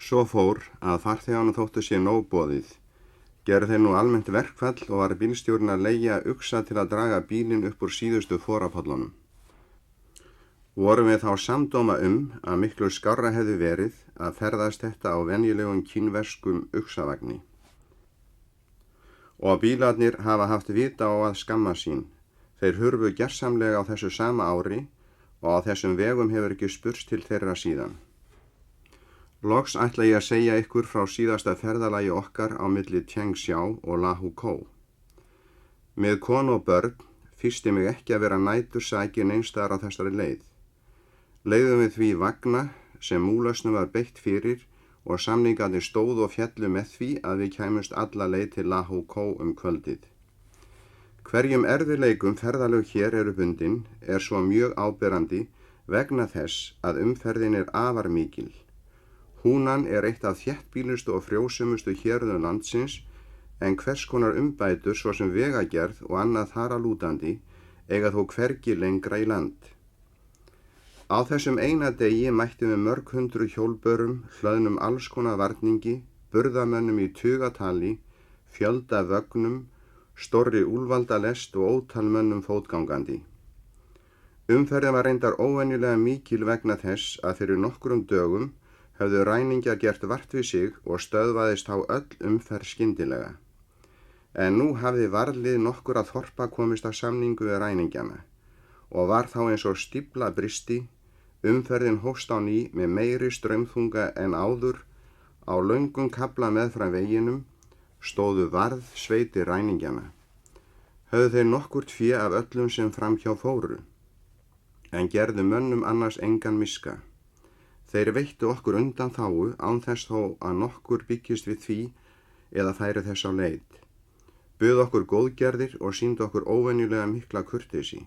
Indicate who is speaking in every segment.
Speaker 1: Svo fór að farþeganum þóttu sér nóg boðið. Gerðu þeir nú almennt verkfall og var bílstjórinn að leigja uxa til að draga bílinn upp úr síðustu forapollunum. Vorum við þá samdóma að miklu skárra hefði verið að ferðast þetta á venjulegum kínverskum uxavagni. Og bílarnir hafa haft vita á að skamma sín. Þeir hurfu gersamlega á þessu sama ári og á þessum vegum hefur ekki spurst til þeirra síðan. Loks ætla ég að segja ykkur frá síðasta ferðalagi okkar á milli Tianxiao og Lahukou. Með konu og börn fyrsti mig ekki að vera nætursækin einstaðar á þessari leið. Leiðum við því vagna sem múlausnum var beitt fyrir og samningarnir stóð og fjallu með því að við kæmust alla leið til Lahukou kvöldið. Hverjum erfiðleikum ferðalög hér eru bundin svo mjög áberandi vegna þess að umferðin afar mikil. Húnan eitt af þéttbýlustu og frjósumustu hérðum landsins en hvers konar umbætur svo sem vegagerð og annað þar að lútandi eiga þó hvergi lengra í land. Á þessum eina degi mættum við mörg hundruð hjólbörum, hlöðnum alls konar varningi, burðamönnum í tugatali, fjölda vögnum, stórri úlfaldalest og ótal mönnum fótgangandi. Umferðin var reyndar óvenjulega mikil vegna þess að fyrir nokkrum dögum höfðu ræningjar gert vart við sig og stöðvaðist á öll umferð skyndilega. En nú hafði varðlið nokkur að þorpa komist að samningu við ræningjana og var þá eins og stífla bristi, umferðin hófst á ný með meiri straumþunga en áður, á löngum kafla meðfram veginum stóðu varðsveitir ræningjana. Höfðu þeir nokkurt fé af öllum sem framhjá fóru, en gerðu mönnum annars engan miska. Þeir veittu okkur undanþágu án þess þó að nokkur byggist við því eða færi þess á leið. Buðu okkur góðgerðir og sýndu okkur óvenjulega mikla kurteisi.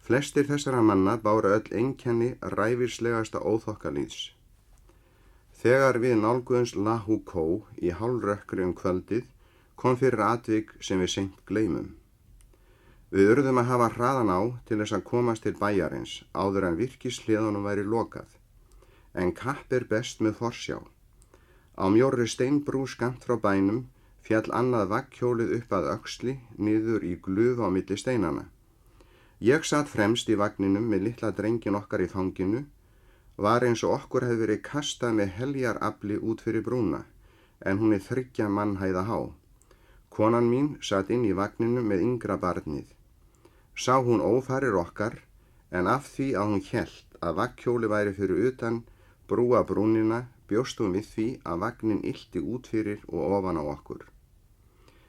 Speaker 1: Flestir þessara manna báru öll einkenni ræfilslegasta óþokkalíðs. Þegar við nálguðumst Lahukou í hálfrökkri kvöldið kom fyrir atvik sem við seint gleymum. Við urðum að hafa hraðan á til þess að komast til bæjarins áður en virkishliðunum væri lokað. En kapp best með forsjá. Á mjórri steinbrú skammt frá bænum fjall annað vagghjólið upp að öxli niður í gluf á milli steinana. Ég satt fremst í vagninum með litla drengin okkar í fanginu, var eins og okkur hefði verið kastað með heljarafli út fyrir brúna, en hún 3 mannhæða há. Konan mín satt inn í vagninu með yngra barnið. Sá hún ófarir okkar, en af því að hún hélt að vagghjóli væri fyrir utan brúa brúnina bjóst hún við því að vagnin ylti út fyrir og ofan á okkur.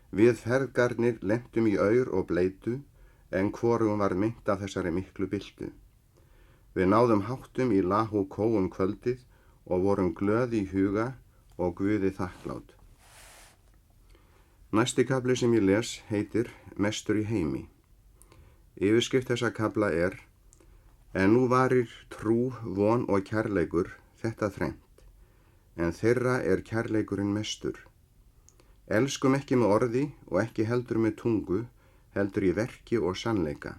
Speaker 1: Við ferðgarnir lentum í aur og bleitu en hvorugum var meint af þessari miklu byltu. Við náðum háttum í Lahukou kvöldið og vorum glöð í huga og Guði þakklát. Næsti kafli sem ég les heitir Mestur í heimi. Yfirskrift þessa kafla En nú varir trú, von og kærleikur þetta þrennt, en þeirra kærleikurinn mestur. Elskum ekki með orði og ekki heldur með tungu, heldur í verki og sannleika.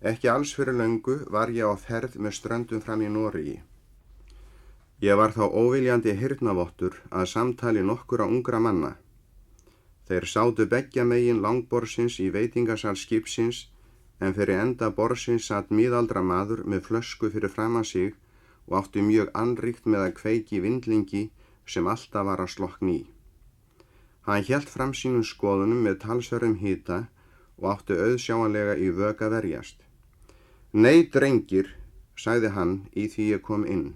Speaker 1: Ekki alls fyrir löngu var ég á ferð með ströndum fram í Noregi. Ég var þá óviljandi heyrnarvottur að samtali nokkurra ungra manna. Þeir sátu beggja megin langborðsins í veitingasal skipsins, en fyrir enda borðsins satt miðaldra maður með flösku fyrir framan sig og átti mjög annríkt með að kveiki vindlingi sem alltaf var að slokkna í. Hann hélt fram sínum skoðunum með talsverðum hita og átti auðsjáanlega í vök að verjast. Nei, drengir, sagði hann í því ég kom inn.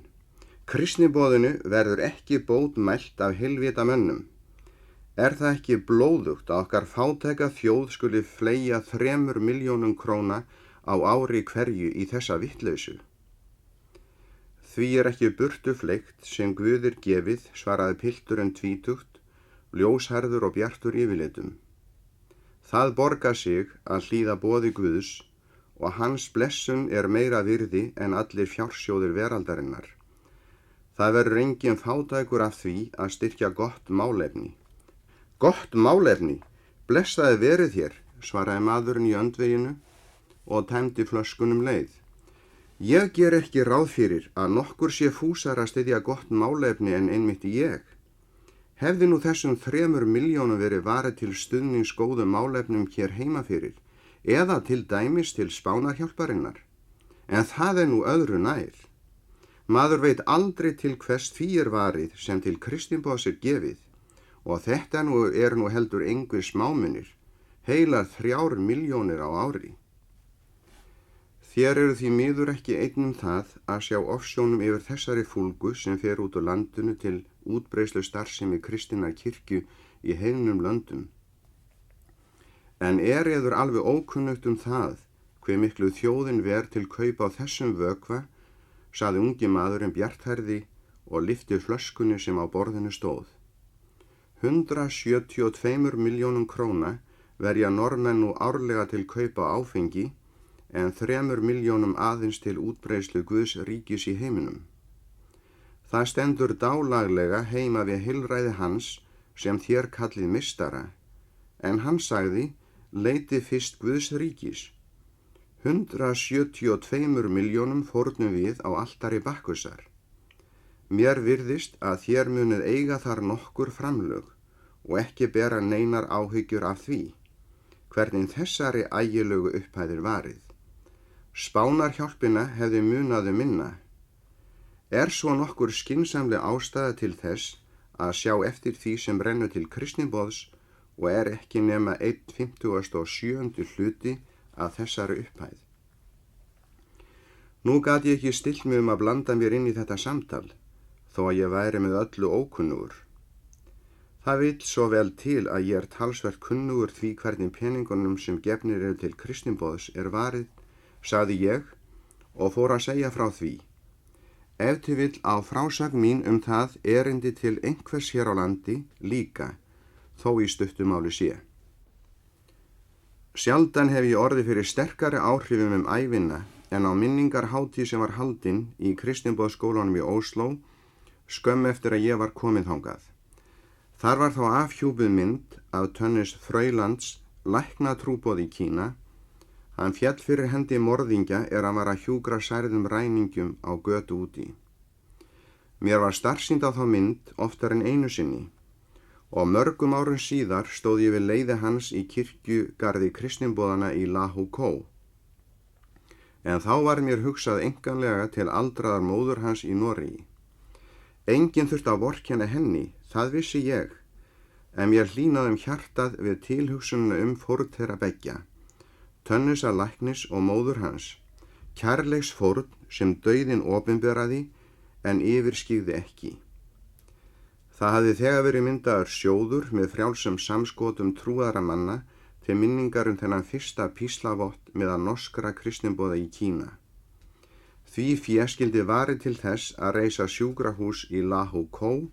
Speaker 1: Kristniboðinu verður ekki bót mælt af heilvita mönnum. Það ekki blóðugt að okkar fátæka þjóð skuli fleygja 3 milljónum króna á ári hverju í þessa vitleysu? Því ekki burtu fleygt sem Guðir gefið, svaraði pilturinn tvítugt, ljósharður og bjartur yfirlitum. Það borgar sig að hlýða boði Guðs og hans blessun meira virði en allir fjársjóðir veraldarinnar. Það verður engin fátækur af því að styrkja gott málefni. Gott málefni, blessaði verið hér, svaraði maðurinn í öndveginu og tæmdi flöskunum leið. Ég ger ekki ráð fyrir að nokkur sé fúsara að styðja gott málefni en einmitt ég. Hefði nú þessum 3 milljónum verið varið til stuðnings góðum málefnum hér heima fyrir, eða til dæmis til Spánarhjálparinnar. En það nú öðru nær. Maður veit aldrei til hvers því varið sem til Kristniboðs gefið, og þetta nú heldur engu smámunir, heilar 3 milljónir á ári. Þér eru því miður ekki einn það að sjá ofsjónum yfir þessari fúlgu sem fer út úr landinu til útbreiðslu starfsemi kristinnar kirkju í heilnum löndum. En eður alveg ókunnugt það, hve miklu þjóðin ver til kaupa á þessum vökva, sagði ungi maðurinn bjarthærði og lyfti flöskunni sem á borðinu stóð. 172 milljónum króna verja Norðmenn nú árlega til kaupa áfengi, en 3 milljónum aðeins til útbreiðslu Guðs ríkis í heiminum. Það stendur dálaglega heima við heilræði hans sem þér kallið mistara, en hann sagði, leitið fyrst Guðs ríkis. 172 milljónum fórnum við á altari Bakkusar. Mér virðist að þér munið eiga þar nokkur framlög og ekki bera neinar áhyggjur af því, hvernig þessari ægilegu upphæðir varið. Spánarhjálpina hefði munaðu minna. Svo nokkur skynsamleg ástæða til þess að sjá eftir því sem rennur til Kristniboðs og ekki nema 1/57 hluti af þessari upphæð. Nú gat ég ekki stillt mig að blanda mér inn í þetta samtal, þó að ég væri með öllu ókunnugur. Það vill svo vel til að ég talsvert kunnugur því hvernig peningunum sem gefnir eru til Kristniboðs varið, sagði ég og fór að segja frá því. Ef til vill á frásögn mín það erindi til einhvers hér á landi líka, þó í stuttu máli sé. Sjaldan hef ég orðið fyrir sterkari áhrifum ævina en á minningarhátíð sem var haldin í Kristniboðsskólanum í Ósló skömm eftir að ég var komið þangað. Þar var þá afhjúpuð mynd af Tönnis Frøylands læknatrúboði í Kína. Hann féll fyrir hendi morðingja hann var að hjúkra særðum ræningjum á götu úti. Mér var starsýnd á þá mynd oftar en einu sinni og mörgum árum síðar stóð ég við leiði hans í kirkjugarði Kristniboðana í Lahúkó. En þá var mér hugsað einkanlega til aldraðar móður hans í Noregi. Enginn þurfti að vorkenna henni, það vissi ég, en mér hlýnaði hjartað við tilhugsunina fórn þeirra beggja. Tönnisar læknis og móður hans, kærleiks fórn sem dauðinn opinberaði en yfirskýgði ekki. Það hafði þegar verið myndaður sjóður með frjálsum samskotum trúaðra manna til minningar þennan fyrsta píslavott meðal norskra kristniboða í Kína. Því fé skyldi varið til þess að reisa sjúkrahús í Lahúkó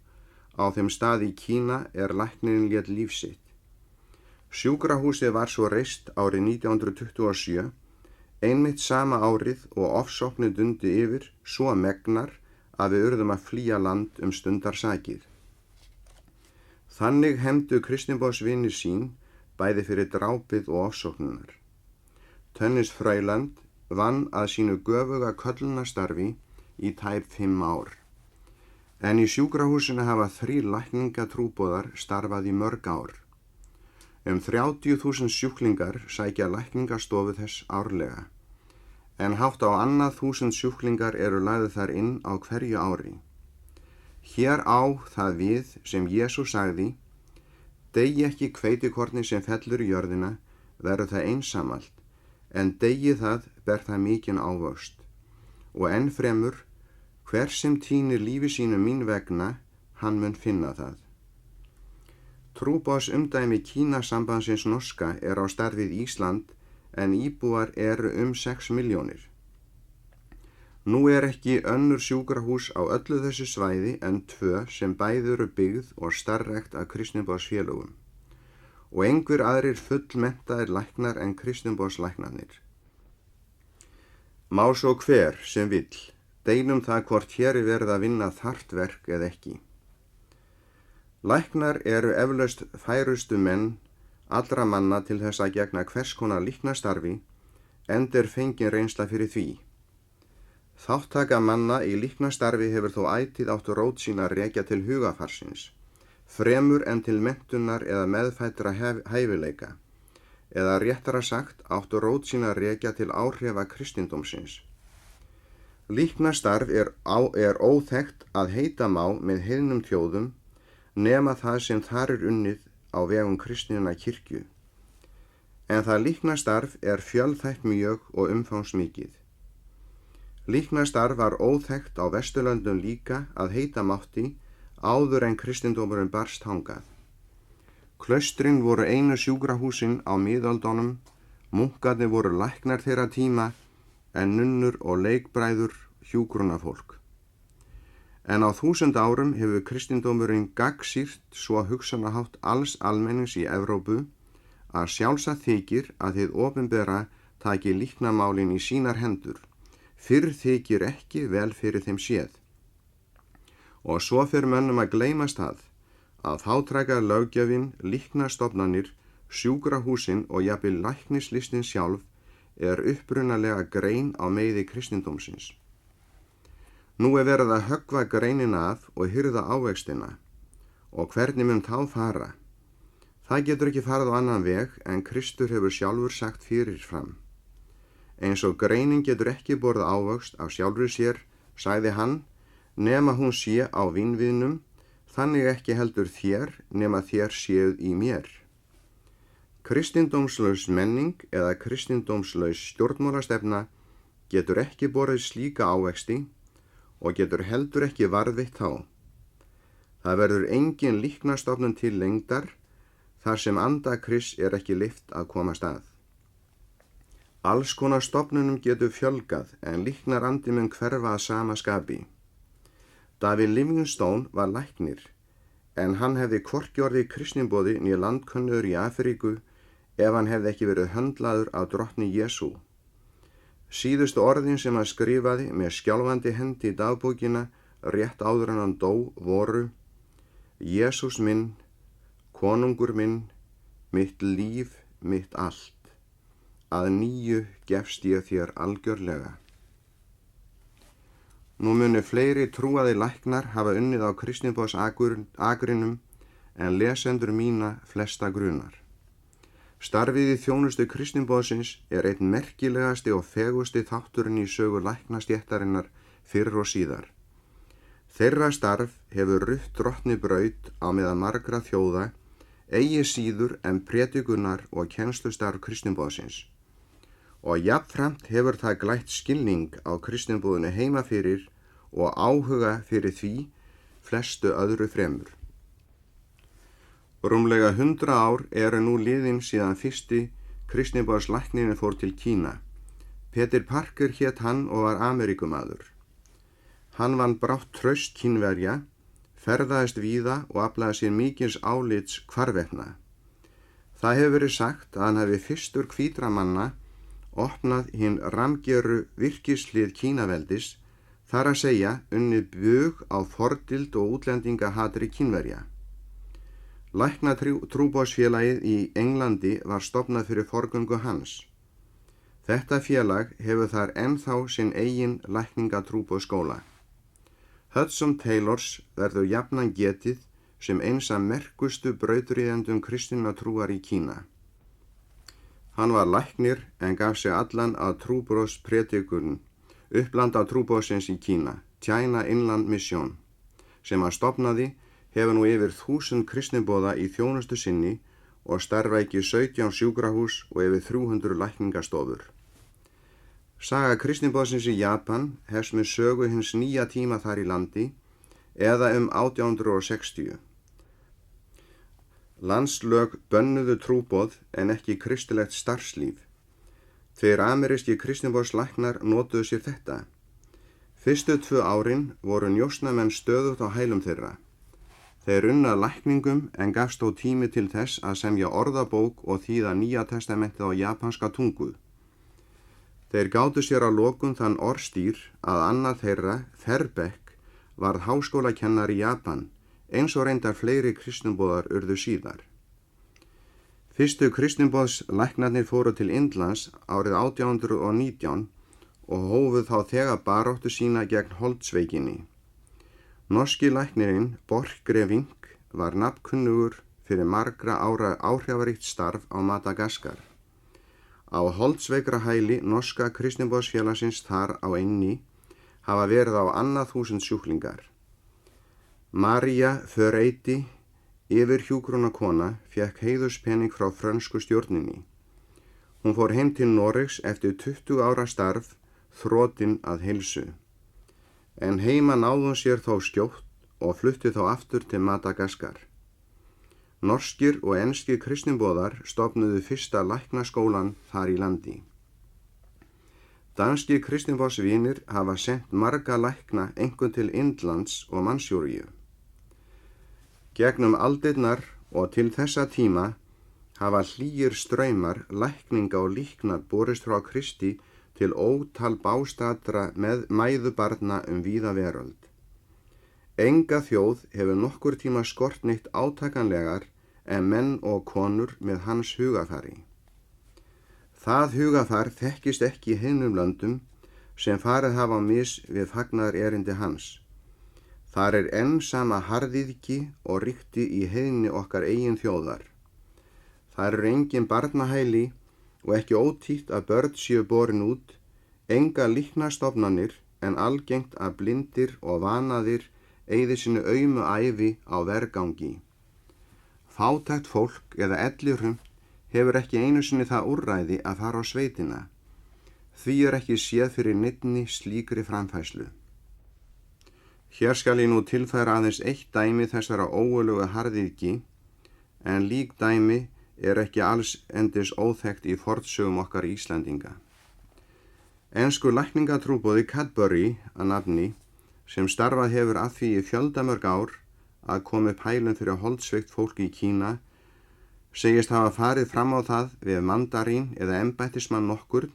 Speaker 1: á þeim stað í Kína læknirinn lét líf sitt. Sjúkrahúsið var svo reist árið 1927, einmitt sama árið og ofsóknir dundi yfir svo megnar að við urðum að flýja land stundarsakir. Þannig hefndu Kristniboðsvinir sín bæði fyrir drápið og ofsóknunar. Tönnis Frøyland vann að sínu göfuga köllunastarfi í tæp 5 ár. En í sjúkrahúsinu hafa 3 lækningatrúboðar starfað í mörg ár. 30.000 sjúklingar sækja lækningastofu þess árlega, en hátt á 2.000 sjúklingar eru lagðir þar inn á hverju ári. Hér á það við sem Jesús sagði, degi ekki hveitikorni sem fellur í jörðina, verður það einsamalt, en degi það ber það mikinn ávöxt. Og enn fremur, hver sem tínir lífi sínu mín vegna, hann mun finna það. Trúboðs Kínasambandsins norska á stærð við Ísland, en íbúar eru 6 milljónir. Nú ekki önnur sjúkrahús á öllu þessu svæði en 2 sem bæði eru byggð og starfrækt af Kristniboðsfélögum, og einhver aðrir fullmenntaðir læknar en Kristniboðslæknarnir. Má svo hver sem vill deilum það hvort hér verið að vinna þarft verk eða ekki. Læknar eru eflaust færustu menn allra manna til þess að gegna hvers konar líknastarfi, enda fengin reynsla fyrir því. Þáttaka manna í líknastarfi hefur þó ætíð áttu rót sína rekja til hugafarsins, fremur en til menntunar eða meðfæddra hæfileika, eða réttara sagt áttu rót sína rekja til áhrifa kristindómsins. Líknastarf er óþekkt að heita má með heiðnum þjóðum nema það sem þar er unnið á vegum kristinna kirkju. En það líknastarf er fjölþætt mjög og umfangsmikið. Líknastarf var óþekkt á Vesturlöndum líka að heita mátti áður en kristindómurinn barst þangað. Klaustrin voru einu sjúkrahúsin á miðöldunum, munkarnir voru læknar þeirra tíma en nunnur og leikbræður hjúkrunarfólk. En á 1000 árum hefur kristindómurinn gagnsýrt svo hugsanahátt alls almennings í Evrópu að sjálfsagt þykir að hið opinbera taki líknamálin í sínar hendur, fyrr þykir ekki vel fyrir þeim séð. Og svo fer mönnum að gleymast að fátræka löggjöfin, líknastofnanir, sjúkrahúsin og jafnvel læknislistin sjálf er upprunalega grein á meiði kristindómsins. Nú er verið að höggva greinina af og hirða ávextina, og hvernig mun þá fara? Það getur ekki farið á annan veg en Kristur hefur sjálfur sagt fyrirfram. Eins og greinin getur ekki borið ávöxt af sjálfri sér, sagði hann, nema hún sé á vínviðnum, þannig ekki heldur þér nema þér séuð í mér. Kristindómslaus menning eða kristindómslaus stjórnmálastefna getur ekki borið slíka ávexti og getur heldur ekki varðveitt þá. Það verður engin líknastofnun til lengdar þar sem anda Krists er ekki leyft að komast að. Alls konar stofnunum getur fjölgað en líknarandi mun hverfa að sama skapi. David Livingstone var læknir en hann hefði hvorki orðið kristniboði né landkönnuður í Afríku ef hann hefði ekki verið höndlaður af drottni Jesú. Síðustu orðin sem hann skrifaði með skjálfandi hendi í dagbókina rétt áður en hann dó voru: Jesús minn, konungur minn, mitt líf, mitt allt. Að nýju gefst ég þér algjörlega. Nú munu fleiri trúaði læknar hafa unnið á kristniboðsakrinum en lesendur mína flesta grunar. Starfið í þjónustu kristniboðsins er einn merkilegasti og fegusti þátturinn í sögu læknastéttarinnar fyrr og síðar. Þeirra starf hefur rutt drottni braut á meðal margra þjóða, eigi síður en predikunar og kennslustarf kristniboðsins. Og jafnframt hefur það glætt skilning á kristniboðinu heima fyrir og áhuga fyrir því flestu öðru fremur. Rúmlega 100 ár eru nú liðin síðan fyrsti kristniboðslæknirinn fór til Kína. Peter Parker hét hann og var Ameríkumaður. Hann vann brátt traust Kínverja, ferðaðist víða og aflaði sér mikils álits hvarvetna. Það hefur verið sagt að hann hefði fyrstur hvítra manna opnað hinn rammgeru virkislið Kínaveldis, þar að segja unnið bug á fordild og útlendingahatri Kínverja. Læknatrúboðsfélagið í Englandi var stofnað fyrir forgöngu hans. Þetta félag hefur þar ennþá sinn eigin lækningatrúboðsskóla. Hudson Taylors verður jafnan getið sem eins af merkustu brautryðjendum kristinna trúar í Kína. Hann var læknir en gaf sig allan að trúboðspredikun, uppland af trúboðsins í Kína, China Inland Mission, sem hann stofnaði, hefur nú yfir 1000 kristniboða í þjónustu sinni og starfa ekki 17 sjúkrahús og yfir 300 lækningastofur. Saga kristniboðsins í Japan hefst með sögu hins nýja tíma þar í landi eða 1860. Landslög bönnuðu trúboð en ekki kristilegt starfslíf. Þeir ameríski kristniboðslæknar notuðu sér þetta. Fyrstu 2 árin voru njósnamenn stöðugt á hælum þeirra. Þeir unna lækningum en gafst þó tími til þess að semja orðabók og þýða Nýja testamentið á japanska tungu. Þeir gátu sér að lokum þann orðstýr að annar þeirra, Ferbeck, varð háskólakennari í Japan, eins og reyndar fleiri kristniboðar urðu síðar. Fyrstu kristniboðslæknarnir fóru til Indlands árið 1819 og hófu þá þegar baráttu sína gegn holdsveikinni. Norski læknirinn Borchgrevink var nafnkunnugur fyrir margra ára áhrifaríkt starf á Madagaskar. Á holdsveikra hæli norska kristniboðsfélagsins þar á eynni hafa verið á 2000 sjúklingar. Maria Föreiti, yfirhjúkrunarkona, fékk heiðurspening frá frönsku stjórninni. Hún fór heim til Noregs eftir 20 ára starf, þrotin að heilsu. En heima náði hún sér þó skjótt og flutti þá aftur til Madagaskar. Norskir og enskir kristniboðar stofnuðu fyrsta læknaskólan þar í landi. Danskir kristniboðsvinir hafa sent marga lækna einkum til Indlands og Mansjúríu. Gegnum aldirnar og til þessa tíma hafa hlýir straumar lækninga og líknar borist frá Kristi til ótal bástadra með mæðubarna víða veröld. Enga þjóð hefur nokkur tíma skort neitt átakanlegar en menn og konur með hans hugafari. Það hugafar þekkist ekki í hinum löndum sem farið hafa á mis við fagnaðar erindi hans. Þar enn sama harðýðgi og ríkti í heiðni okkar eigin þjóðar. Þar engin barnahæli og ekki ótítt að börn séu borin út, enga líknastofnanir en algengt að blindir og vanaðir eyði sinni aumu ævi á vergangi. Fátækt fólk eða ellirhrumt hefur ekki einu sinni það úrræði að fara á sveitina. Því ekki séð fyrir neinni slíkri framfærslu. Hér skal ég nú tilfæra aðeins eitt dæmi þessara ógurlegu harðýðgi, en lík dæmi ekki alls endis óþekkt í fornsögum okkar Íslendinga. Ensku lækningatrúboði Cadbury að nafni, sem starfað hefur að því í fjöldamörg ár að komi pælum fyrir holdsveikt fólk í Kína, segist hafa farið fram á það við mandarín eða embættismann nokkurn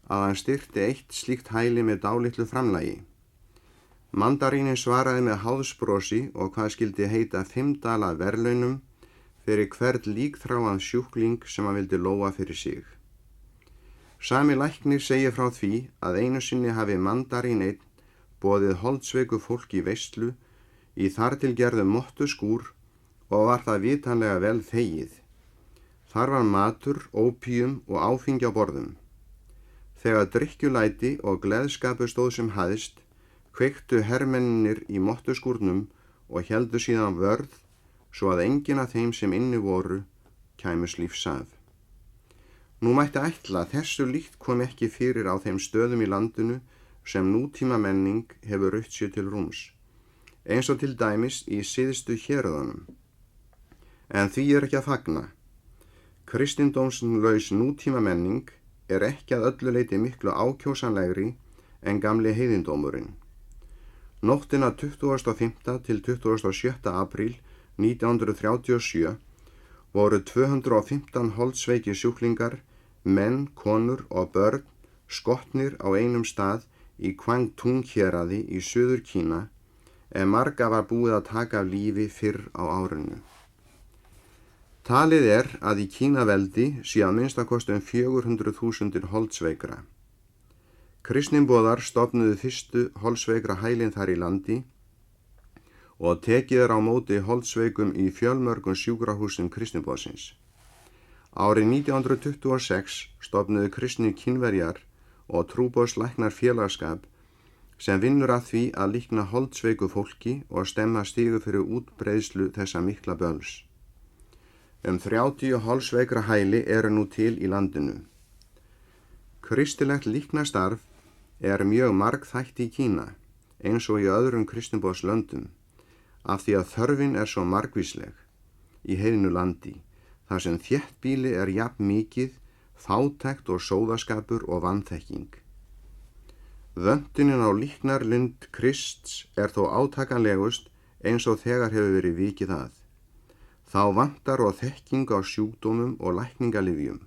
Speaker 1: að hann styrkti eitt slíkt hæli með dálitlu framlagi. Mandarínin svaraði með háðsbrosi og hvað skildi heita 5 dala verðlaunum fyrir hvern líkþráan sjúkling sem hann vildi lóa fyrir sig. Sami læknir segir frá því að einu sinni hafi mandarín einn boðið holdsveiku fólki í veislu í þar til gerðum mottuskúr og var það vitanlega vel þegið. Þar var matur, ópíum og áfengi á borðum. Þegar drykkjulæti og gleðskapur stóð sem hæðst, kveiktu hermennir í mottuskúrnum og héldu síðan vörð svo að enginn af þeim sem inni voru kæmus lífs af. Nú mætti ætla að þessu líkt kom ekki fyrir á þeim stöðum í landinu sem nútíma menning hefur rutt sér til rúms, eins og til dæmis í syðstu héruðunum. En því ekki að fagna. Kristindómslaus nútíma menning ekki að öllu leyti miklu ákjósanlegri en gamli heiðindómurinn. Nóttina 25. til 27. apríl 1937 voru 215 holdsveiki sjúklingar, menn, konur og börn skotnir á einum stað í Kwangtung héraði í Suður Kína en marga var búið að taka af lífi fyrr á árinu. Talið að í Kínaveldi sé að minnstakosti 400.000 holdsveikra. Kristniboðar stofnuðu fyrstu holdsveikra hælin þar í landi og tekið á móti holdsveikum í fjölmörgum sjúkrahúsum kristniboðsins. Árið 1926 stofnuðu kristnir Kínverjar og trúboðslæknar félagskap sem vinnur að því að líkna holdsveiku fólki og stemma stigu fyrir útbreiðslu þessa mikla böls. 30 holdsveikra hæli eru nú til í landinu. Kristilegt líknastarf mjög margþætt í Kína, eins og í öðrum kristniboðslöndum, af því að þörfin svo margvísleg í heiðnu landi, þar sem þéttbýli jafn mikið, fátækt og sóðaskapur og vanþekking. Vöntunin á líknarlund Krists þó átakanlegust eins og þegar hefur verið vikið að. Þá vantar og þekking á sjúkdómum og lækningalyfjum.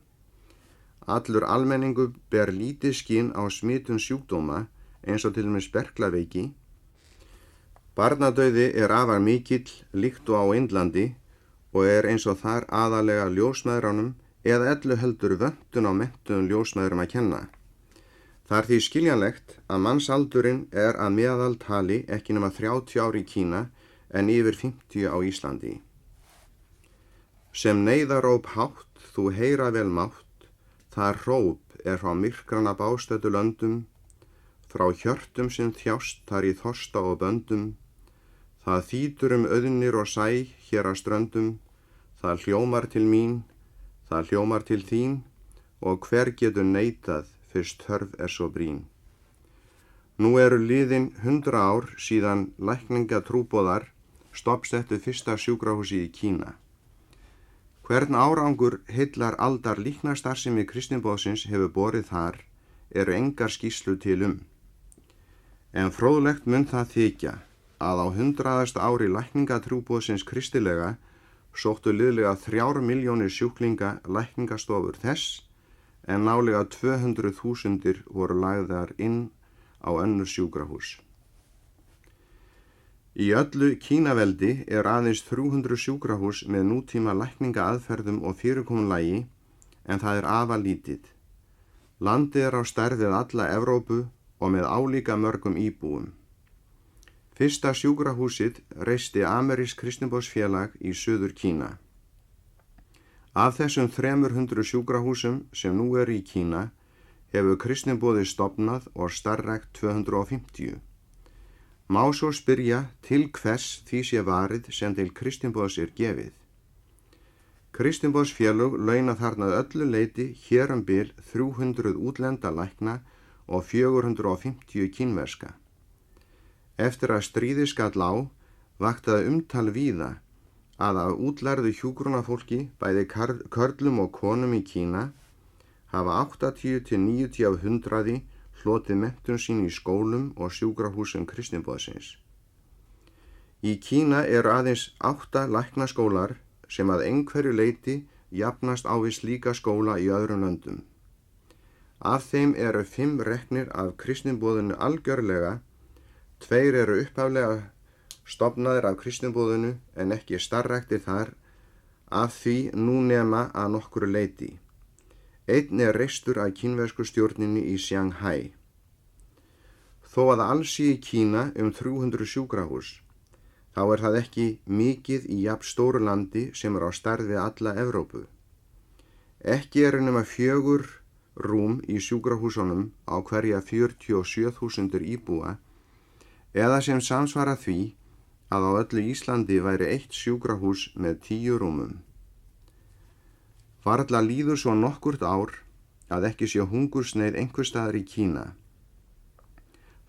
Speaker 1: Allur almenningur ber lítið skinn á smitun sjúkdóma eins og til dæmis berklaveiki. Barnadauði afar mikill líkt og á Indlandi og eins og þar aðalega ljósmæðránum eða ellu heldur vöntun á menntuðum ljósmæðrum að kenna. Það er því skiljanlegt að mannsaldurinn er að meðaltali ekki nema 30 ár í Kína en yfir 50 á Íslandi. Sem neyðaróp hátt þú heyra vel mátt, það hróp er frá myrkrana bástötu löndum, frá hjörtum sem þjást þar í þorsta og böndum, það þýtur auðnir og sæ hér að ströndum, það hljómar til mín, það hljómar til þín og hver getur neitað fyrst þörf er svo brýn. Nú eru liðin 100 ár síðan lækningatrúboðar stoppsettu fyrsta sjúkrahúsið í Kína. Hvern árangur heillar aldar líknarstarfsemi kristinboðsins hefur borið þar eru engar skýrslur til En fróðlegt mun það þykja að á 100. ári lækningatrúboðsins kristilega sóttu liðlega 3 milljónir sjúklinga lækningastofur þess en nálega 200.000 voru lagðar inn á önnur sjúkrahús. Í öllu Kínaveldi er aðeins 300 sjúkrahús með nútíma lækningaaðferðum og fyrirkomulagi en það er afar lítið. Landið er á stærð við alla Evrópu og með álíka mörgum íbúum. Fyrsta sjúkrahúsið reisti amerískt kristinboðsfélag í Suður Kína. Af þessum 300 sjúkrahúsum sem nú eru í Kína hefur kristinboðið stofnað og starfrækt 250. Má svo spyrja til hvers því sé varið sem til kristinboðs er gefið. Kristinboðsfélög launa þarna öllu leyti hér bil 300 útlenda lækna og 450 kínverska. Eftir að stríðið skall á, vaktaði umtal víða að af útlærðu hjúkrunarfólki, bæði körlum og konum í Kína, hafa 80–90 af 100 hlotið menntun sín í skólum og sjúkrahúsum kristinboðsins. Í Kína eru aðeins 8 læknaskólar sem að einhverju leyti jafnast á við slíka skóla í öðrum löndum. Af þeim eru 5 reknir af kristinboðinu algjörlega, 2 eru upphaflega stofnaðir af kristinboðinu en ekki starfræktir þar, af því nú nema að nokkru leyti. Einn er reistur af kínversku stjórninni í Shanghai. Þó að alls sé í Kína 300 sjúkrahús, þá er það ekki mikið í jafn stóru landi sem er á stærð við alla Evrópu. Ekki eru nema 4 rúm í sjúkrahúsunum á hverja 47.000 íbúa, eða sem samsvara því að á öllu Íslandi væri 1 sjúkrahús með 10 rúmum. Varla líður svo nokkurt ár að ekki sé hungursneyð einhvers staðar í Kína.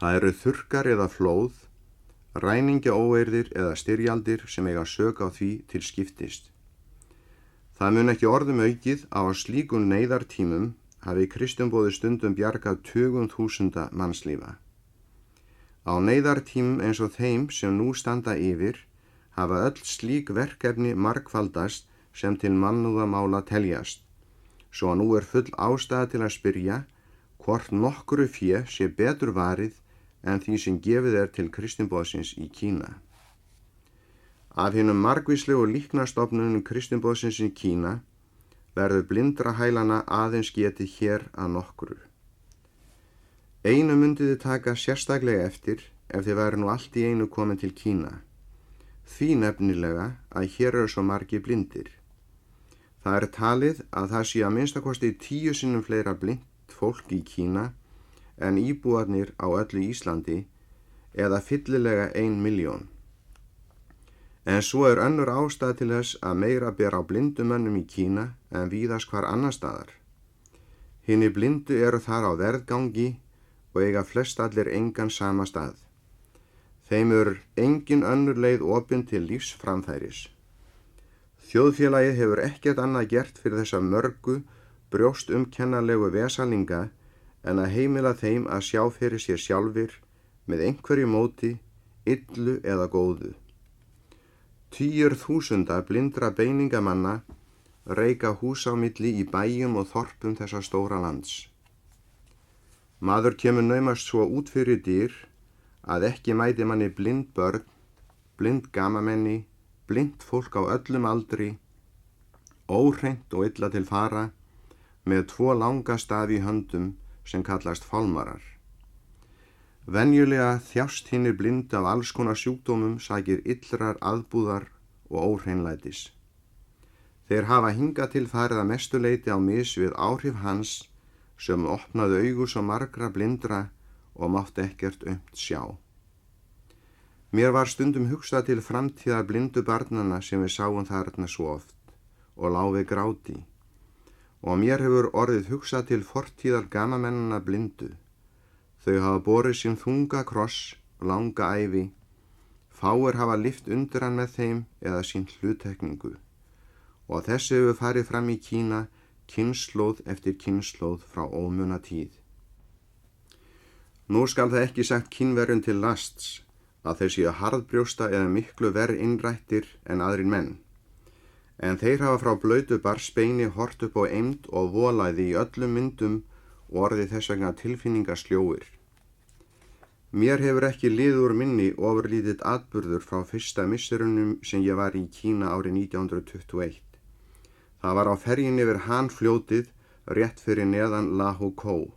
Speaker 1: Það eru þurrkar eða flóð, ræningjaóeirðir eða styrjaldir sem eiga sök á því til skiptist. Það mun ekki orðum aukið á slíkum neyðartímum hafi kristinboði stundum bjargað tugum þúsunda mannslífa. Á neyðartímum eins og þeim sem nú standa yfir hafa öll slík verkefni margfaldast sem til mannúðamála teljast, svo að nú er full ástæða til að spyrja hvort nokkru fé sé betur varið en því sem gefið er til kristinboðsins í Kína. Af hinum margvíslegu líknastofnunum kristinboðsins í Kína verður blindrahælana aðeins getið hér að nokkru. Einu myndið þið taka sérstaklega eftir ef þið væri nú allt í einu komin til Kína. Því nefnilega að hér eru svo margir blindir. Það er talið að það sé að minnstakosti 10 sinnum fleira blind fólk í Kína en íbúarnir á öllu Íslandi eða fyllilega 1 milljón. En svo er önnur ástæða til þess að meira ber á blindumönnum í Kína en víðast hvar annar staðar. Hinir blindu eru þar á verðgangi og eiga flest allir engan sama stað. Þeim engin önnur leið opin til lífsframfæris. Þjóðfélagið hefur ekkert annað gert fyrir þessa mörgu brjóstumkennarlegu vesalinga en að heimila þeim að sjá fyrir sér sjálfir með einhverju móti, illu eða góðu. 10.000 blindra beiningamanna reika hús á milli í bæjum og þorpum þessa stóra lands. Maður kemur naumast svo út fyrir dyr að ekki mæti manni blind börn, blind gamamenni, blind fólk á öllum aldri, óhreint og illa til fara, með 2 langa stafi í höndum sem kallast fálmarar. Venjulega þjást hinir blind af alls konar sjúkdómum sakir illrar aðbúðar og óhreinlætis. Þeir hafa hingað til farið að mestu leyti á mis við áhrif hans sem opnaði augu svo margra blindra og mátti ekkert aumt sjá. Mér var stundum hugsað til framtíðar blindu barnanna sem við sáum þarna svo oft og lá við gráti, og mér hefur orðið hugsað til fortíðar gamamennanna blindu. Þau hafa borið sinn þunga kross, langa ævi, fáir hafa lyft undir hann með þeim eða sýnt hluttekningu, og þessi hefur farið fram í Kína kynslóð eftir kynslóð frá ómuna tíð. Nú skal það ekki sagt Kínverjum til lasts að þeir séu harðbrjósta eða miklu verr innrættir en aðrir menn, en þeir hafa frá blautu barsbeini hort upp á eymd og volæði í öllum myndum og orðið þess vegna tilfinningasljóir. Mér hefur ekki liðið úr minni ofurlítið atburður frá fyrsta misserunum sem ég var í Kína árið 1921. Það var á ferjunni yfir Hanfljótið rétt fyrir neðan Lahu Kou.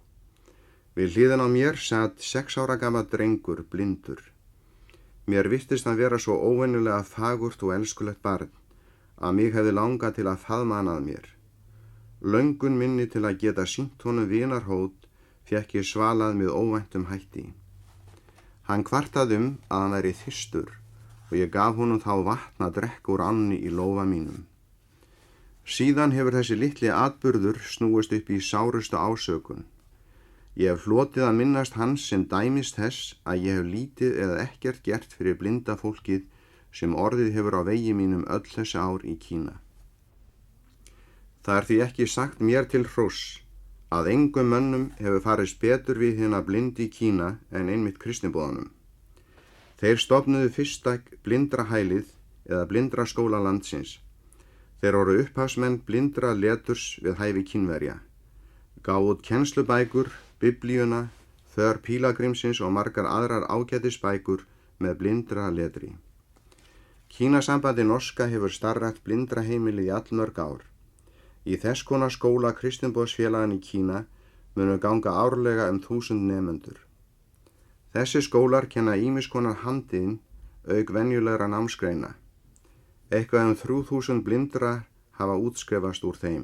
Speaker 1: Við hliðina á mér sat 6 ára gamall drengur, blindur. Mér virtist hann vera svo óvenjulega fagurt og elskulegt barn að mig hefði langað til að faðma hann að mér. Löngun minni til að geta sýnt honum vinarhót fékk ég svalað með óvæntum hætti. Hann kvartaði að hann væri þyrstur og ég gaf honum þá vatn að drekka úr ánni í lófa mínum. Síðan hefur þessi litli atburður snúist upp í sárustu ásökun. Ég hef hlotið að minnast hans sem dæmis þess að ég hef lítið eða ekkert gert fyrir blinda fólkið sem orðið hefur á vegi mínum öll þessi ár í Kína. Það er því ekki sagt mér til hróss að engum mönnum hefur farist betur við hina blindi í Kína en einmitt kristniboðanum. Þeir stofnuðu fyrsta blindrahælið eða blindraskóla landsins. Þeir voru upphafsmenn blindra leturs við hæfi Kínverja, gáfu út kennslubækur, biblíuna, för pílagrímsins og margar aðrar ágætisbækur með blindra letri. Kínasambandi norska hefur starfrækt blindraheimilið í allmörg ár. Í þess konar skóla kristinboðsfélagann í Kína munu ganga árlega 1000 nemendur. Þessi skólar kenna ýmis konar handinn auk venjulegra námsgreina. Eitthvað 3000 blindra hafa útskrifast úr þeim.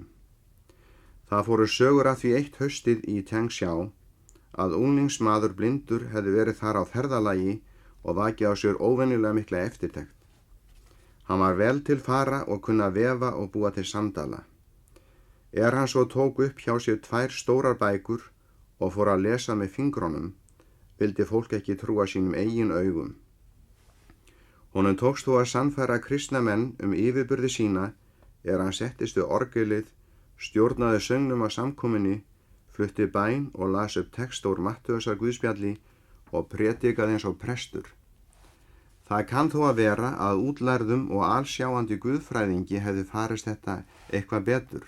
Speaker 1: Það fóru sögur af því eitt haustið í Tianxiao að unglingsmaður blindur hefði verið þar á ferðalagi og vakið á sér óvenjulega mikla eftirtekt. Hann var vel til fara og kunna vefa og búa til sandala. Hann svo tók upp hjá sér 2 stórar bækur og fór að lesa með fingrunum, vildi fólk ekki trúa sínum eigin augum. Honum tókst þó að sannfæra kristna menn yfirburði sína hann settist við orgelið, stjórnaði söngnum á samkomunni, flutti bæn og las upp text úr Mattheusar guðspjalli og predikaði eins og prestur. Það kann þó að vera að útlærðum og allsjáandi guðfræðingi hefði farist þetta eitthvað betur,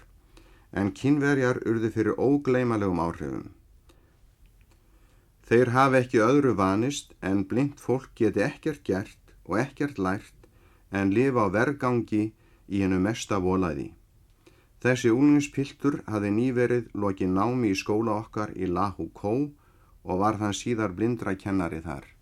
Speaker 1: en Kínverjar urðu fyrir ógleymanlegum áhrifum. Þeir hafa ekki öðru vanist en blint fólk geti ekkert gert og ekkert lært en lifa á vergangi í hinu mesta volæði. Þessi unglingspiltur hafði nýverið lokið námi í skóla okkar í Lahu Kou og var hann síðar blindrakennari þar.